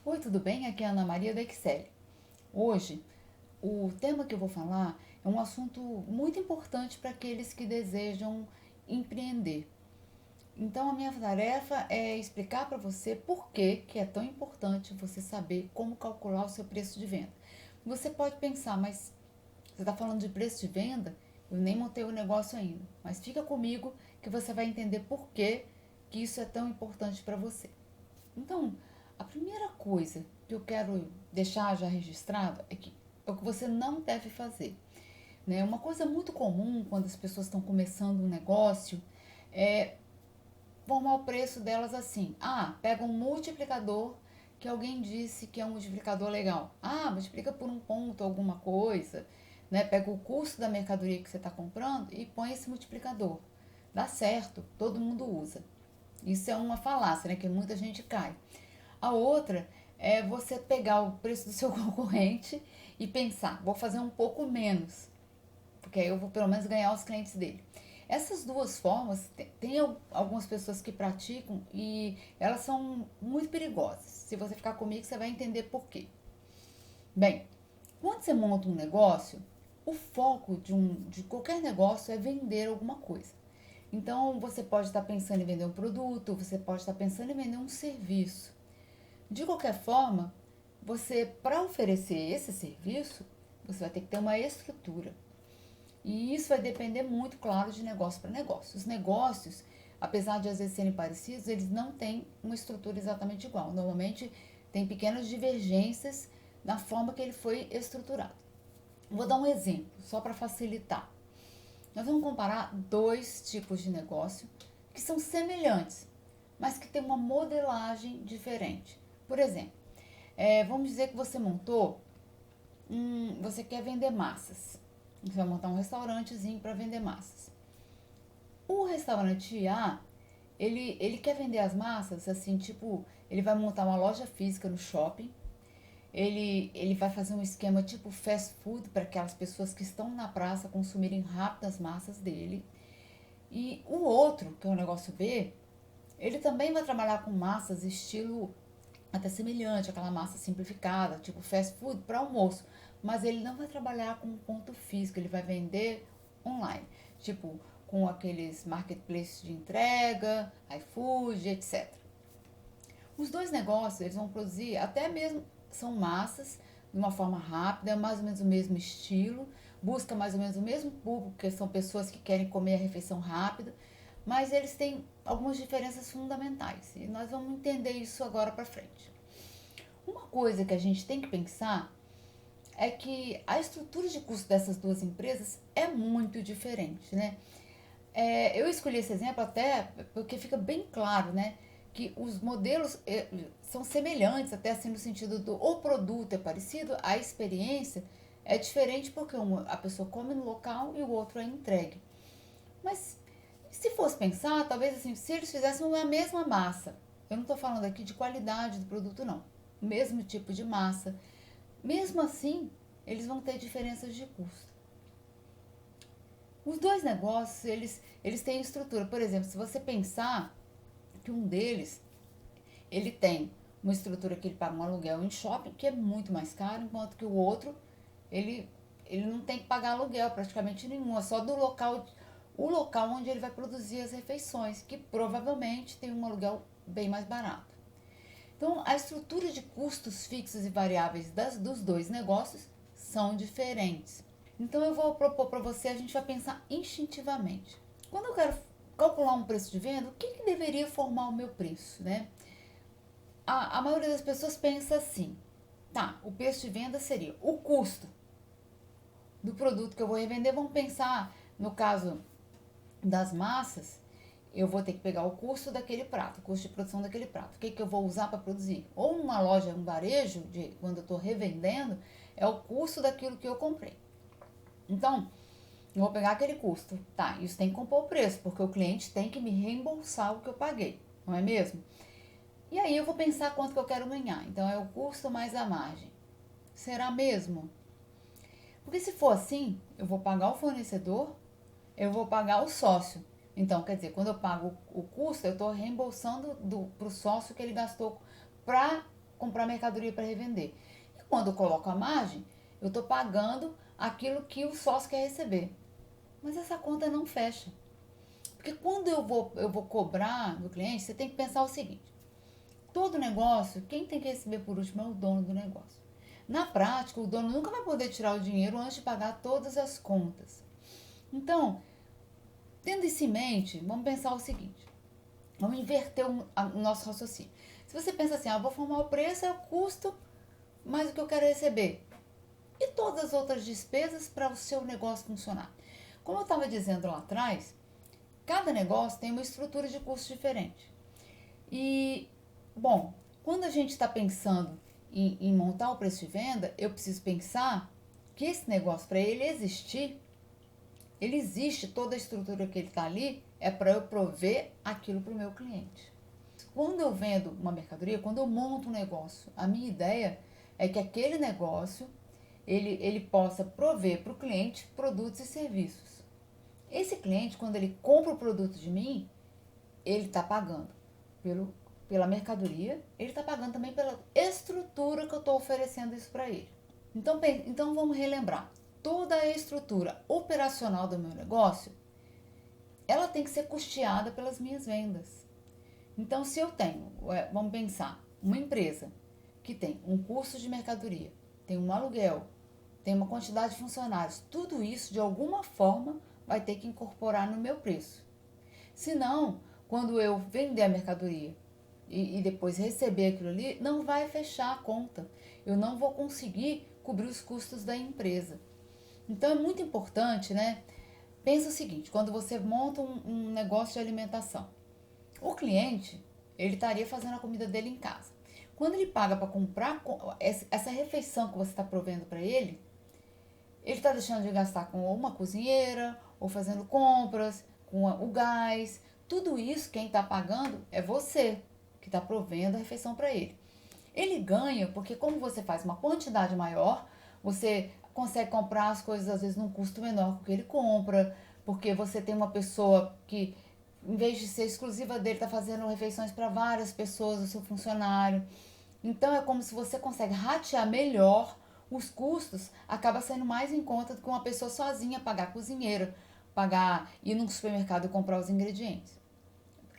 Oi, tudo bem? Aqui é a Ana Maria da Excel. Hoje, o tema que eu vou falar é um assunto muito importante para aqueles que desejam empreender. Então, a minha tarefa é explicar para você por que é tão importante você saber como calcular o seu preço de venda. Você pode pensar, mas você está falando de preço de venda? Eu nem montei o negócio ainda. Mas fica comigo que você vai entender por que isso é tão importante para você. Então, a primeira coisa que eu quero deixar já registrado é o que você não deve fazer. Né? Uma coisa muito comum quando as pessoas estão começando um negócio é formar o preço delas assim. Ah, pega um multiplicador que alguém disse que é um multiplicador legal. Ah, multiplica por um ponto alguma coisa. Né? Pega o custo da mercadoria que você está comprando e põe esse multiplicador. Dá certo, todo mundo usa. Isso é uma falácia, né? Que muita gente cai. A outra é você pegar o preço do seu concorrente e pensar, vou fazer um pouco menos, porque aí eu vou pelo menos ganhar os clientes dele. Essas duas formas, tem algumas pessoas que praticam e elas são muito perigosas. Se você ficar comigo, você vai entender por quê. Bem, quando você monta um negócio, o foco de qualquer negócio é vender alguma coisa. Então, você pode estar pensando em vender um produto, você pode estar pensando em vender um serviço. De qualquer forma, você, para oferecer esse serviço, você vai ter que ter uma estrutura. E isso vai depender muito, claro, de negócio para negócio. Os negócios, apesar de às vezes serem parecidos, eles não têm uma estrutura exatamente igual. Normalmente tem pequenas divergências na forma que ele foi estruturado. Vou dar um exemplo, só para facilitar. Nós vamos comparar dois tipos de negócio que são semelhantes, mas que têm uma modelagem diferente. Por exemplo, vamos dizer que você montou, você quer vender massas. Você vai montar um restaurantezinho para vender massas. O restaurante A, ele quer vender as massas assim, tipo, ele vai montar uma loja física no shopping. Ele vai fazer um esquema tipo fast food para aquelas pessoas que estão na praça consumirem rápido as massas dele. E o outro, que é o negócio B, ele também vai trabalhar com massas estilo até semelhante, aquela massa simplificada, tipo fast food para almoço. Mas ele não vai trabalhar com um ponto físico, ele vai vender online, tipo com aqueles marketplaces de entrega, iFood, etc. Os dois negócios, eles vão produzir até mesmo, são massas, de uma forma rápida, mais ou menos o mesmo estilo, busca mais ou menos o mesmo público, que são pessoas que querem comer a refeição rápida, mas eles têm algumas diferenças fundamentais e nós vamos entender isso agora para frente. Uma coisa que a gente tem que pensar é que a estrutura de custo dessas duas empresas é muito diferente, né? Eu escolhi esse exemplo até porque fica bem claro, né? Que os modelos são semelhantes, até assim no sentido do o produto é parecido, a experiência é diferente porque a pessoa come no local e o outro é entregue. Mas se fosse pensar, talvez assim, se eles fizessem a mesma massa, eu não estou falando aqui de qualidade do produto, não. O mesmo tipo de massa. Mesmo assim, eles vão ter diferenças de custo. Os dois negócios, eles têm estrutura. Por exemplo, se você pensar que um deles, ele tem uma estrutura que ele paga um aluguel em shopping, que é muito mais caro, enquanto que o outro, ele, ele não tem que pagar aluguel praticamente nenhum, é só do local, o local onde ele vai produzir as refeições, que provavelmente tem um aluguel bem mais barato. Então, a estrutura de custos fixos e variáveis dos dois negócios são diferentes. Então, eu vou propor para você, a gente vai pensar instintivamente. Quando eu quero calcular um preço de venda, o que deveria formar o meu preço, né? A maioria das pessoas pensa assim, tá, o preço de venda seria o custo do produto que eu vou revender. Vamos pensar, no caso das massas, eu vou ter que pegar o custo daquele prato, o custo de produção daquele prato. O que eu vou usar para produzir? Ou numa loja, um varejo, quando eu estou revendendo, é o custo daquilo que eu comprei. Então, eu vou pegar aquele custo. Tá, isso tem que compor o preço, porque o cliente tem que me reembolsar o que eu paguei, não é mesmo? E aí eu vou pensar quanto que eu quero ganhar. Então, é o custo mais a margem. Será mesmo? Porque se for assim, eu vou pagar o fornecedor, eu vou pagar o sócio. Então, quer dizer, quando eu pago o custo, eu estou reembolsando para o sócio que ele gastou para comprar mercadoria para revender. E quando eu coloco a margem, eu estou pagando aquilo que o sócio quer receber. Mas essa conta não fecha. Porque quando eu vou cobrar do cliente, você tem que pensar o seguinte: todo negócio, quem tem que receber por último é o dono do negócio. Na prática, o dono nunca vai poder tirar o dinheiro antes de pagar todas as contas. Então, tendo isso em mente, vamos pensar o seguinte: vamos inverter o nosso raciocínio. Se você pensa assim, vou formar o preço, é o custo, mais o que eu quero receber. E todas as outras despesas para o seu negócio funcionar. Como eu estava dizendo lá atrás, cada negócio tem uma estrutura de custo diferente. E, bom, quando a gente está pensando em montar o preço de venda, eu preciso pensar que esse negócio, para ele existir, ele existe, toda a estrutura que ele está ali é para eu prover aquilo para o meu cliente. Quando eu vendo uma mercadoria, quando eu monto um negócio, a minha ideia é que aquele negócio ele possa prover para o cliente produtos e serviços. Esse cliente, quando ele compra o produto de mim, ele está pagando pela mercadoria, ele está pagando também pela estrutura que eu estou oferecendo isso para ele. Então vamos relembrar. Toda a estrutura operacional do meu negócio, ela tem que ser custeada pelas minhas vendas. Então, se eu tenho, vamos pensar, uma empresa que tem um custo de mercadoria, tem um aluguel, tem uma quantidade de funcionários, tudo isso de alguma forma vai ter que incorporar no meu preço. Senão, quando eu vender a mercadoria e depois receber aquilo ali, não vai fechar a conta. Eu não vou conseguir cobrir os custos da empresa. Então é muito importante, né? Pensa o seguinte: quando você monta um negócio de alimentação, o cliente, ele estaria fazendo a comida dele em casa. Quando ele paga para comprar essa refeição que você está provendo para ele está deixando de gastar com uma cozinheira, ou fazendo compras, com o gás. Tudo isso quem está pagando é você, que está provendo a refeição para ele. Ele ganha porque como você faz uma quantidade maior, você consegue comprar as coisas às vezes num custo menor que ele compra, porque você tem uma pessoa que, em vez de ser exclusiva dele, está fazendo refeições para várias pessoas, o seu funcionário. Então é como se você consegue ratear melhor os custos, acaba sendo mais em conta do que uma pessoa sozinha pagar cozinheiro, ir num supermercado e comprar os ingredientes.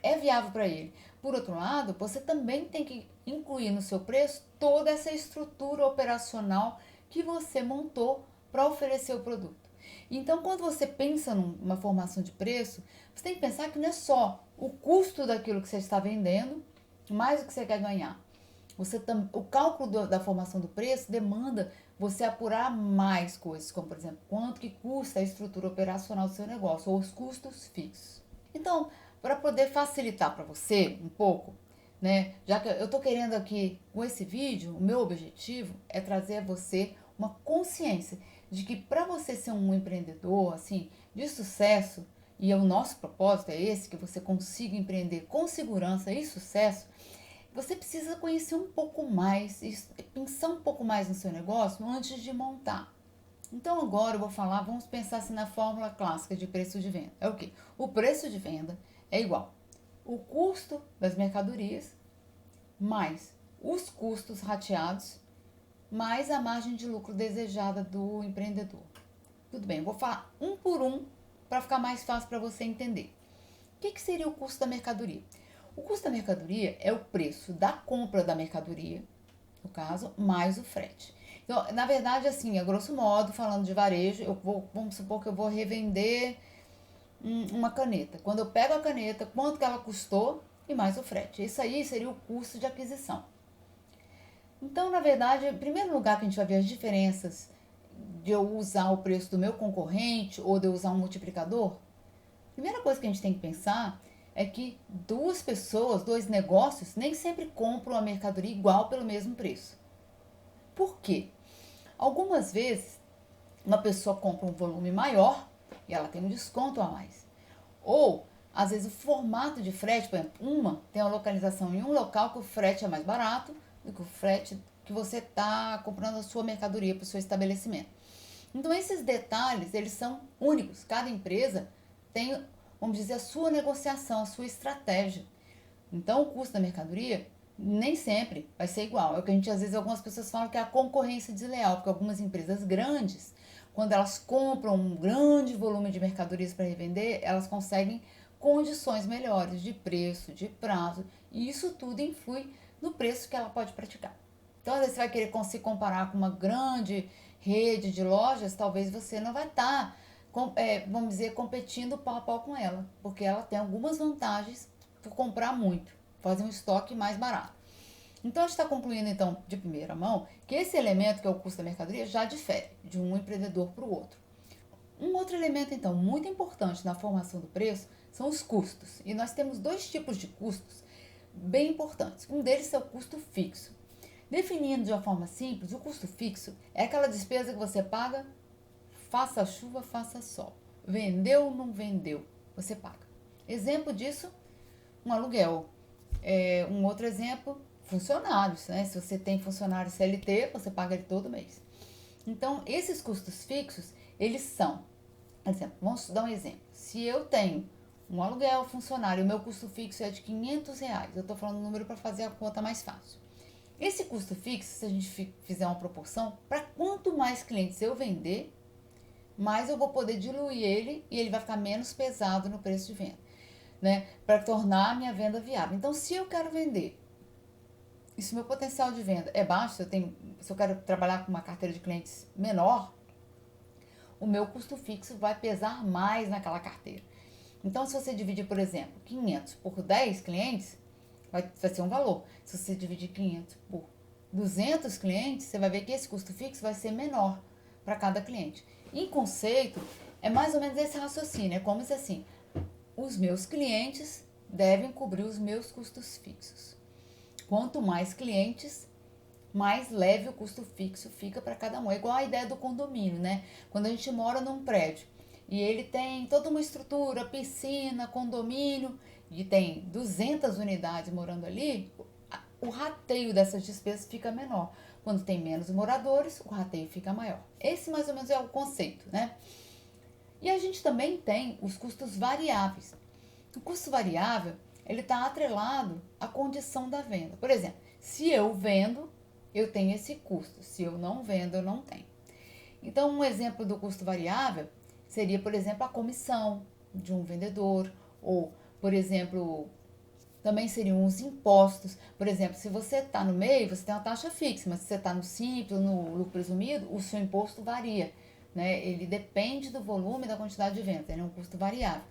É viável para ele. Por outro lado, você também tem que incluir no seu preço toda essa estrutura operacional que você montou para oferecer o produto. Então, quando você pensa numa formação de preço, você tem que pensar que não é só o custo daquilo que você está vendendo, mais o que você quer ganhar. O cálculo da formação do preço demanda você apurar mais coisas, como por exemplo, quanto que custa a estrutura operacional do seu negócio, ou os custos fixos. Então, para poder facilitar para você um pouco, né, já que eu estou querendo aqui, com esse vídeo, o meu objetivo é trazer a você uma consciência de que para você ser um empreendedor assim de sucesso, e o nosso propósito é esse, que você consiga empreender com segurança e sucesso, você precisa conhecer um pouco mais, pensar um pouco mais no seu negócio antes de montar. Então agora eu vou falar, vamos pensar assim na fórmula clássica de preço de venda. É o quê? O preço de venda é igual o custo das mercadorias mais os custos rateados mais a margem de lucro desejada do empreendedor. Tudo bem, eu vou falar um por um para ficar mais fácil para você entender. O que seria o custo da mercadoria? O custo da mercadoria é o preço da compra da mercadoria, no caso, mais o frete. Então, na verdade, assim, a grosso modo, falando de varejo, vamos supor que eu vou revender uma caneta. Quando eu pego a caneta, quanto que ela custou e mais o frete. Isso aí seria o custo de aquisição. Então, na verdade, em primeiro lugar que a gente vai ver as diferenças de eu usar o preço do meu concorrente ou de eu usar um multiplicador, a primeira coisa que a gente tem que pensar é que duas pessoas, dois negócios, nem sempre compram a mercadoria igual pelo mesmo preço. Por quê? Algumas vezes, uma pessoa compra um volume maior e ela tem um desconto a mais. Ou, às vezes, o formato de frete, por exemplo, uma tem uma localização em um local que o frete é mais barato do que o frete que você está comprando a sua mercadoria para o seu estabelecimento. Então, esses detalhes, eles são únicos. Cada empresa tem, vamos dizer, a sua negociação, a sua estratégia. Então, o custo da mercadoria Nem sempre vai ser igual. É o que a gente, às vezes, algumas pessoas falam que é a concorrência desleal, porque algumas empresas grandes, quando elas compram um grande volume de mercadorias para revender, elas conseguem condições melhores de preço, de prazo, e isso tudo influi no preço que ela pode praticar. Então, às vezes, você vai querer se comparar com uma grande rede de lojas, talvez você não vai estar, vamos dizer, competindo pau a pau com ela, porque ela tem algumas vantagens por comprar muito, fazer um estoque mais barato. Então, a gente está concluindo, então, de primeira mão, que esse elemento, que é o custo da mercadoria, já difere de um empreendedor para o outro. Um outro elemento, então, muito importante na formação do preço são os custos. E nós temos dois tipos de custos bem importantes. Um deles é o custo fixo. Definindo de uma forma simples, o custo fixo é aquela despesa que você paga, faça chuva, faça sol. Vendeu ou não vendeu, você paga. Exemplo disso, um aluguel. Um outro exemplo, funcionários, né? Se você tem funcionário CLT, você paga ele todo mês. Então, esses custos fixos, eles são, por exemplo, vamos dar um exemplo. Se eu tenho um aluguel funcionário, o meu custo fixo é de R$ 500, eu estou falando o número para fazer a conta mais fácil. Esse custo fixo, se a gente fizer uma proporção, para quanto mais clientes eu vender, mais eu vou poder diluir ele e ele vai ficar menos pesado no preço de venda, né? Para tornar a minha venda viável. Então, se eu quero vender, e se o meu potencial de venda é baixo, se eu quero trabalhar com uma carteira de clientes menor, o meu custo fixo vai pesar mais naquela carteira. Então, se você dividir, por exemplo, 500 por 10 clientes, vai ser um valor. Se você dividir 500 por 200 clientes, você vai ver que esse custo fixo vai ser menor para cada cliente. Em conceito, é mais ou menos esse raciocínio. É como se assim, os meus clientes devem cobrir os meus custos fixos. Quanto mais clientes, mais leve o custo fixo fica para cada um. É igual a ideia do condomínio, né? Quando a gente mora num prédio e ele tem toda uma estrutura, piscina, condomínio, e tem 200 unidades morando ali, o rateio dessas despesas fica menor. Quando tem menos moradores, o rateio fica maior. Esse mais ou menos é o conceito, né? E a gente também tem os custos variáveis. O custo variável, ele está atrelado à condição da venda. Por exemplo, se eu vendo, eu tenho esse custo. Se eu não vendo, eu não tenho. Então, um exemplo do custo variável seria, por exemplo, a comissão de um vendedor, ou, por exemplo, também seriam os impostos. Por exemplo, se você está no meio, você tem uma taxa fixa, mas se você está no simples, no lucro presumido, o seu imposto varia. Né? Ele depende do volume e da quantidade de venda, ele é um custo variável.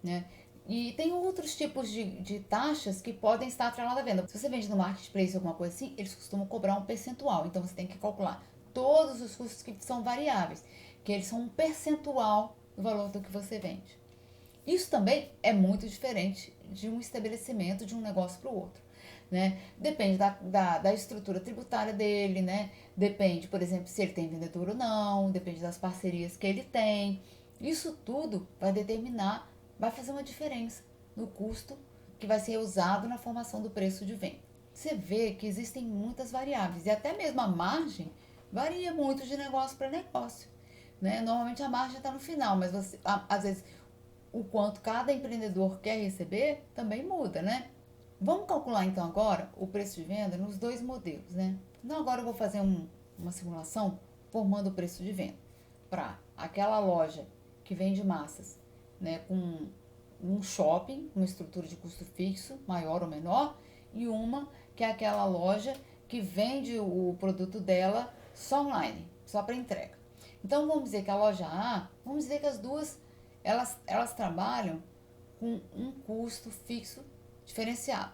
Né? E tem outros tipos de taxas que podem estar atreladas à venda. Se você vende no marketplace ou alguma coisa assim, eles costumam cobrar um percentual. Então você tem que calcular todos os custos que são variáveis, que eles são um percentual do valor do que você vende. Isso também é muito diferente de um estabelecimento, de um negócio para o outro. Né? Depende da estrutura tributária dele, né? Depende, por exemplo, se ele tem vendedor ou não, depende das parcerias que ele tem. Isso tudo vai determinar, vai fazer uma diferença no custo que vai ser usado na formação do preço de venda. Você vê que existem muitas variáveis e até mesmo a margem varia muito de negócio para negócio. Né? Normalmente a margem está no final, mas você, às vezes o quanto cada empreendedor quer receber também muda, né? Vamos calcular então agora o preço de venda nos dois modelos, né? Então agora eu vou fazer uma simulação formando o preço de venda para aquela loja que vende massas, né, com um shopping, uma estrutura de custo fixo, maior ou menor, e uma que é aquela loja que vende o produto dela só online, só para entrega. Então vamos dizer que a loja A, vamos dizer que as duas elas trabalham com um custo fixo diferenciado.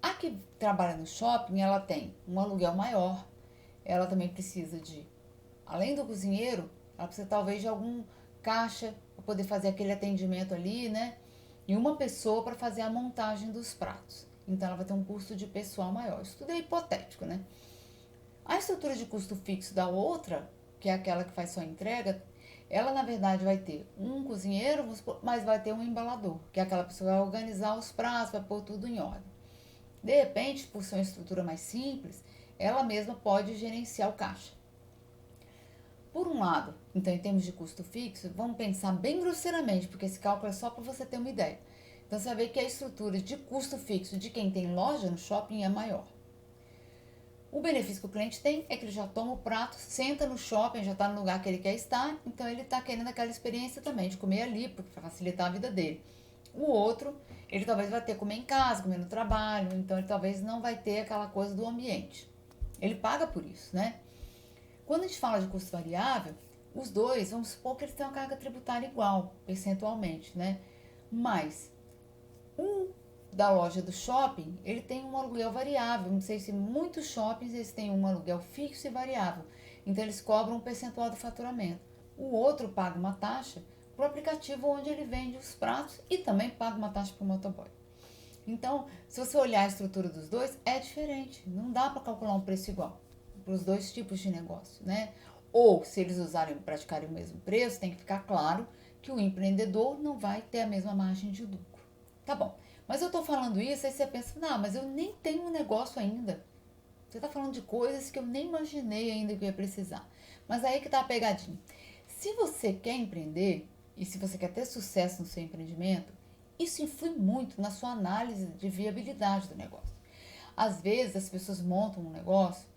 A que trabalha no shopping, ela tem um aluguel maior, ela também precisa de, além do cozinheiro, ela precisa talvez de algum caixa para poder fazer aquele atendimento ali, né? E uma pessoa para fazer a montagem dos pratos. Então ela vai ter um custo de pessoal maior. Isso tudo é hipotético, né? A estrutura de custo fixo da outra, que é aquela que faz só entrega, ela na verdade vai ter um cozinheiro, mas vai ter um embalador, que é aquela pessoa que vai organizar os pratos, vai pôr tudo em ordem. De repente, por ser uma estrutura mais simples, ela mesma pode gerenciar o caixa. Por um lado, então em termos de custo fixo, vamos pensar bem grosseiramente, porque esse cálculo é só para você ter uma ideia. Então você vai ver que a estrutura de custo fixo de quem tem loja no shopping é maior. O benefício que o cliente tem é que ele já toma o prato, senta no shopping, já está no lugar que ele quer estar, então ele está querendo aquela experiência também de comer ali, para facilitar a vida dele. O outro, ele talvez vai ter que comer em casa, comer no trabalho, então ele talvez não vai ter aquela coisa do ambiente. Ele paga por isso, né? Quando a gente fala de custo variável, os dois, vamos supor que eles têm uma carga tributária igual, percentualmente, né? Mas um da loja do shopping, ele tem um aluguel variável. Não sei se muitos shoppings eles têm um aluguel fixo e variável. Então eles cobram um percentual do faturamento. O outro paga uma taxa para o aplicativo onde ele vende os pratos e também paga uma taxa para o motoboy. Então, se você olhar a estrutura dos dois, é diferente. Não dá para calcular um preço igual para os dois tipos de negócio, né? Ou, se eles praticarem o mesmo preço, tem que ficar claro que o empreendedor não vai ter a mesma margem de lucro. Tá bom, mas eu estou falando isso, aí você pensa, não, mas eu nem tenho um negócio ainda. Você está falando de coisas que eu nem imaginei ainda que eu ia precisar. Mas aí que tá a pegadinha. Se você quer empreender, e se você quer ter sucesso no seu empreendimento, isso influi muito na sua análise de viabilidade do negócio. Às vezes as pessoas montam um negócio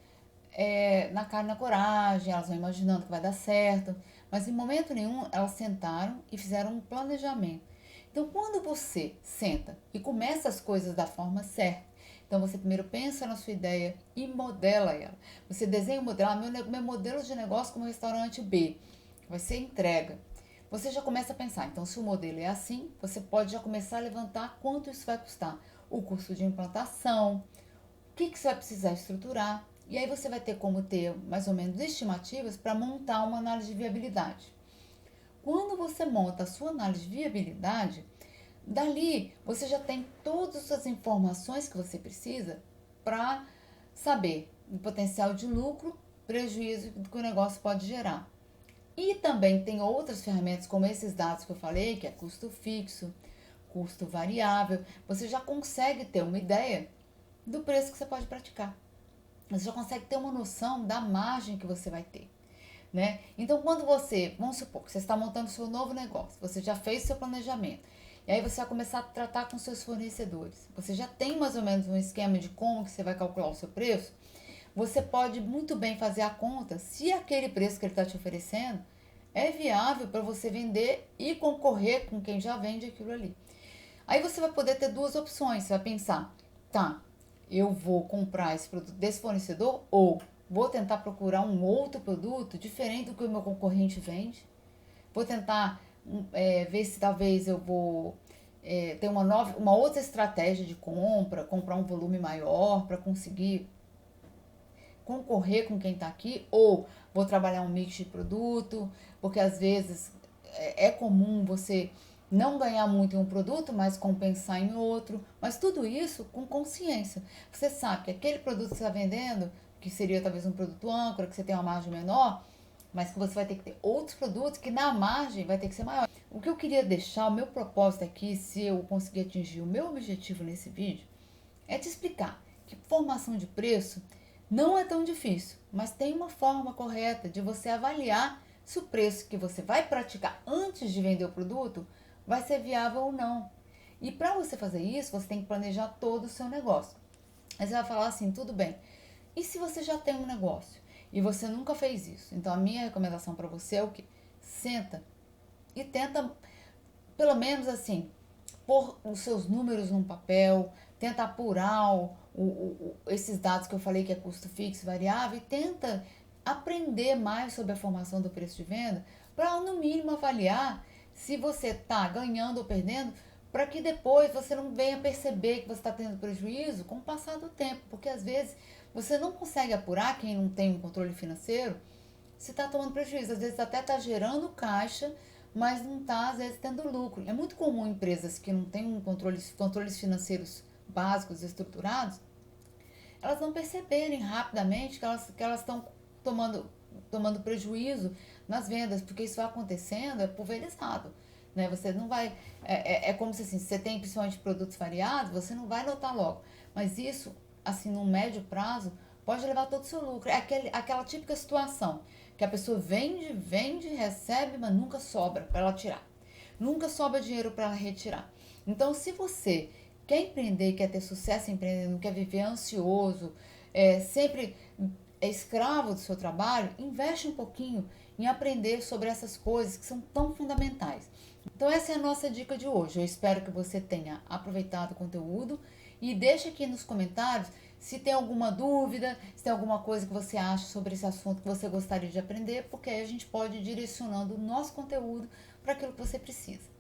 na cara e na coragem, elas vão imaginando que vai dar certo, mas em momento nenhum elas sentaram e fizeram um planejamento. Então, quando você senta e começa as coisas da forma certa, então você primeiro pensa na sua ideia e modela ela. Você desenha o modelo, meu modelo de negócio como restaurante B, vai ser entrega. Você já começa a pensar, então se o modelo é assim, você pode já começar a levantar quanto isso vai custar. O custo de implantação, o que você vai precisar estruturar, e aí você vai ter como ter mais ou menos estimativas para montar uma análise de viabilidade. Quando você monta a sua análise de viabilidade, dali você já tem todas as informações que você precisa para saber o potencial de lucro, prejuízo que o negócio pode gerar. E também tem outras ferramentas como esses dados que eu falei, que é custo fixo, custo variável. Você já consegue ter uma ideia do preço que você pode praticar. Você já consegue ter uma noção da margem que você vai ter, né? Então, quando você, vamos supor que você está montando seu novo negócio, você já fez seu planejamento, e aí você vai começar a tratar com seus fornecedores. Você já tem mais ou menos um esquema de como que você vai calcular o seu preço. Você pode muito bem fazer a conta se aquele preço que ele está te oferecendo é viável para você vender e concorrer com quem já vende aquilo ali. Aí você vai poder ter duas opções. Você vai pensar, tá, eu vou comprar esse produto desse fornecedor ou vou tentar procurar um outro produto diferente do que o meu concorrente vende. Vou tentar ver se talvez eu vou ter uma outra estratégia de compra, comprar um volume maior para conseguir concorrer com quem está aqui, ou vou trabalhar um mix de produto, porque às vezes é comum você não ganhar muito em um produto, mas compensar em outro, mas tudo isso com consciência. Você sabe que aquele produto que você está vendendo, que seria talvez um produto âncora, que você tem uma margem menor, mas que você vai ter que ter outros produtos que na margem vai ter que ser maior. O que eu queria deixar, o meu propósito aqui, se eu conseguir atingir o meu objetivo nesse vídeo, é te explicar que formação de preço não é tão difícil, mas tem uma forma correta de você avaliar se o preço que você vai praticar antes de vender o produto vai ser viável ou não. E para você fazer isso, você tem que planejar todo o seu negócio. Aí você vai falar assim, tudo bem. E se você já tem um negócio e você nunca fez isso? Então a minha recomendação para você é o quê? Senta e tenta, pelo menos assim, pôr os seus números num papel, tenta apurar esses dados que eu falei que é custo fixo, variável, e tenta aprender mais sobre a formação do preço de venda para, no mínimo, avaliar se você está ganhando ou perdendo, para que depois você não venha perceber que você está tendo prejuízo com o passar do tempo, porque às vezes você não consegue apurar, quem não tem um controle financeiro, se está tomando prejuízo. Às vezes até está gerando caixa, mas não está, às vezes, tendo lucro. É muito comum empresas que não têm controles financeiros básicos, estruturados, elas não perceberem rapidamente que elas estão tomando prejuízo nas vendas, porque isso vai acontecendo, é pulverizado. Né? Você não vai. É como se assim, se você tem principalmente produtos variados, você não vai notar logo. Mas isso, assim, no médio prazo, pode levar todo o seu lucro. É aquela típica situação que a pessoa vende, recebe, mas nunca sobra para ela tirar. Nunca sobra dinheiro para ela retirar. Então, se você quer empreender, quer ter sucesso empreendendo, quer viver ansioso, sempre é escravo do seu trabalho, investe um pouquinho em aprender sobre essas coisas que são tão fundamentais. Então essa é a nossa dica de hoje. Eu espero que você tenha aproveitado o conteúdo e deixe aqui nos comentários se tem alguma dúvida, se tem alguma coisa que você acha sobre esse assunto que você gostaria de aprender, porque aí a gente pode ir direcionando o nosso conteúdo para aquilo que você precisa.